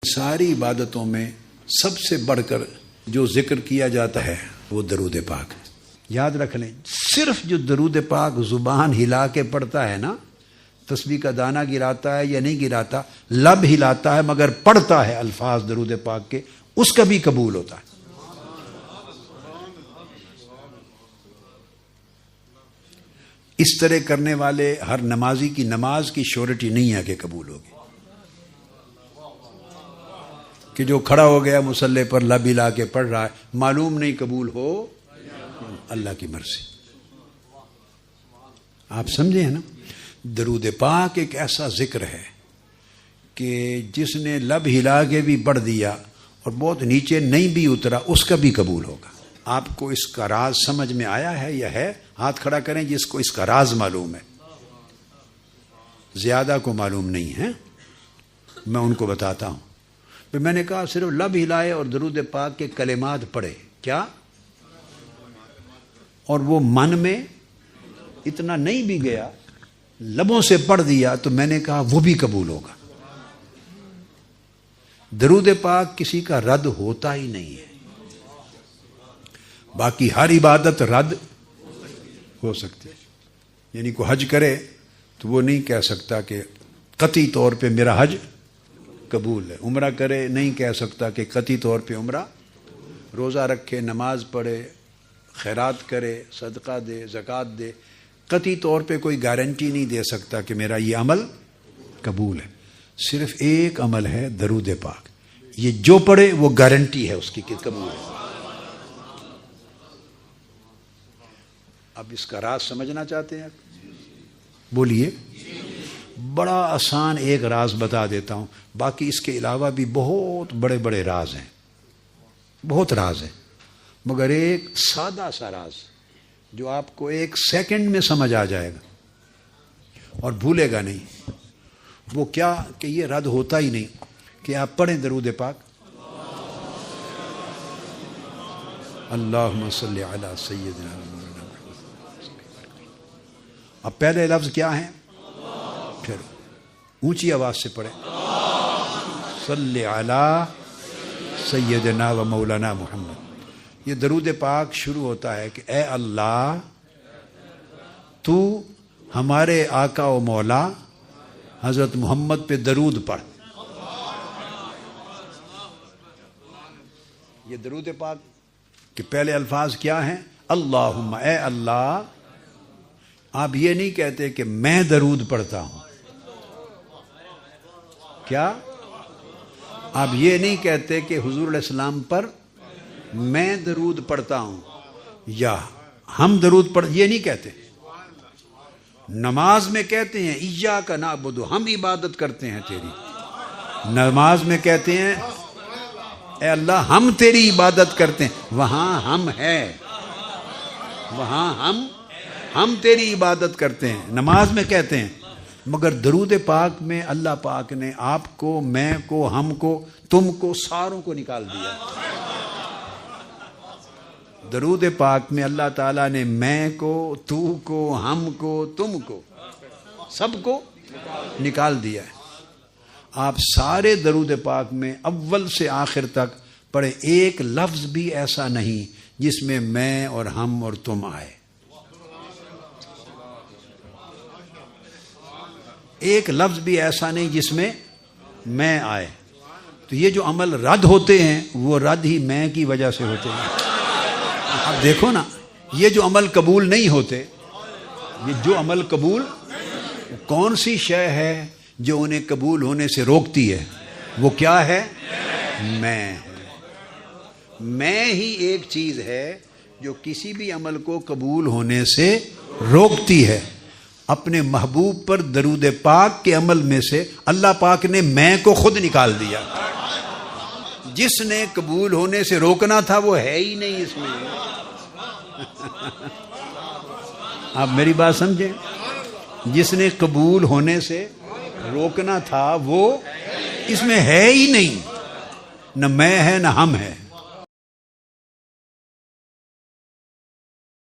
ساری عبادتوں میں سب سے بڑھ کر جو ذکر کیا جاتا ہے وہ درود پاک ہے۔ یاد رکھ لیں، صرف جو درود پاک زبان ہلا کے پڑھتا ہے نا، تسبیح کا دانہ گراتا ہے یا نہیں گراتا، لب ہلاتا ہے مگر پڑھتا ہے الفاظ درود پاک کے، اس کا بھی قبول ہوتا ہے۔ اس طرح کرنے والے ہر نمازی کی نماز کی شیورٹی نہیں ہے کہ قبول ہوگی، کہ جو کھڑا ہو گیا مصلی پر لب ہلا کے پڑھ رہا ہے، معلوم نہیں قبول ہو، اللہ کی مرضی۔ آپ سمجھے ہیں نا، درود پاک ایک ایسا ذکر ہے کہ جس نے لب ہلا کے بھی پڑھ دیا اور بہت نیچے نہیں بھی اترا، اس کا بھی قبول ہوگا۔ آپ کو اس کا راز سمجھ میں آیا ہے یا ہے؟ ہاتھ کھڑا کریں جس کو اس کا راز معلوم ہے۔ زیادہ کو معلوم نہیں ہے، میں ان کو بتاتا ہوں۔ پھر میں نے کہا صرف لب ہلائے اور درود پاک کے کلمات پڑھے، کیا؟ اور وہ من میں اتنا نہیں بھی گیا، لبوں سے پڑھ دیا، تو میں نے کہا وہ بھی قبول ہوگا۔ درود پاک کسی کا رد ہوتا ہی نہیں ہے، باقی ہر عبادت رد ہو سکتی ہے۔ یعنی کوئی حج کرے تو وہ نہیں کہہ سکتا کہ قطعی طور پہ میرا حج قبول ہے، عمرہ کرے نہیں کہہ سکتا کہ قطعی طور پہ عمرہ، روزہ رکھے، نماز پڑھے، خیرات کرے، صدقہ دے، زکوٰۃ دے، قطعی طور پہ کوئی گارنٹی نہیں دے سکتا کہ میرا یہ عمل قبول ہے۔ صرف ایک عمل ہے درود پاک، یہ جو پڑھے وہ گارنٹی ہے اس کی کہ قبول ہے۔ اب اس کا راز سمجھنا چاہتے ہیں؟ بولیے۔ بڑا آسان ایک راز بتا دیتا ہوں، باقی اس کے علاوہ بھی بہت بڑے بڑے راز ہیں، بہت راز ہیں، مگر ایک سادہ سا راز جو آپ کو ایک سیکنڈ میں سمجھ آ جائے گا اور بھولے گا نہیں۔ وہ کیا کہ یہ رد ہوتا ہی نہیں، کہ آپ پڑھیں درود پاک، اللہم صلی علی سیدنا محمد۔ اب پہلے لفظ کیا ہیں؟ پھر اونچی آواز سے پڑھیں، صلی علی سیدنا و مولانا محمد۔ یہ درود پاک شروع ہوتا ہے کہ اے اللہ تو ہمارے آقا و مولا حضرت محمد پہ درود پڑھ۔ یہ درود پاک کہ پہلے الفاظ کیا ہیں؟ اللہم، اے اللہ۔ آپ یہ نہیں کہتے کہ میں درود پڑھتا ہوں، کیا؟ آپ یہ نہیں کہتے کہ حضور علیہ السلام پر میں درود پڑھتا ہوں یا ہم درود پڑھ، یہ نہیں کہتے۔ نماز میں کہتے ہیں ایاک نعبد، ہم عبادت کرتے ہیں تیری۔ نماز میں کہتے ہیں اے اللہ ہم تیری عبادت کرتے ہیں، وہاں ہم ہے، وہاں ہم تیری عبادت کرتے ہیں، نماز میں کہتے ہیں۔ مگر درود پاک میں اللہ پاک نے آپ کو، میں کو، ہم کو، تم کو، ساروں کو نکال دیا۔ درود پاک میں اللہ تعالیٰ نے میں کو، تو کو، ہم کو، تم کو، سب کو نکال دیا ہے۔ آپ سارے درود پاک میں اول سے آخر تک پڑھے، ایک لفظ بھی ایسا نہیں جس میں میں اور ہم اور تم آئے، ایک لفظ بھی ایسا نہیں جس میں میں آئے۔ تو یہ جو عمل رد ہوتے ہیں وہ رد ہی میں کی وجہ سے ہوتے ہیں۔ اب دیکھو نا، یہ جو عمل قبول نہیں ہوتے، یہ جو عمل قبول، کون سی شے ہے جو انہیں قبول ہونے سے روکتی ہے؟ وہ کیا ہے؟ میں ہی ایک چیز ہے جو کسی بھی عمل کو قبول ہونے سے روکتی ہے۔ اپنے محبوب پر درود پاک کے عمل میں سے اللہ پاک نے میں کو خود نکال دیا۔ جس نے قبول ہونے سے روکنا تھا وہ ہے ہی نہیں اس میں۔ آپ میری بات سمجھیں، جس نے قبول ہونے سے روکنا تھا وہ اس میں ہے ہی نہیں، نہ میں ہے نہ ہم ہے۔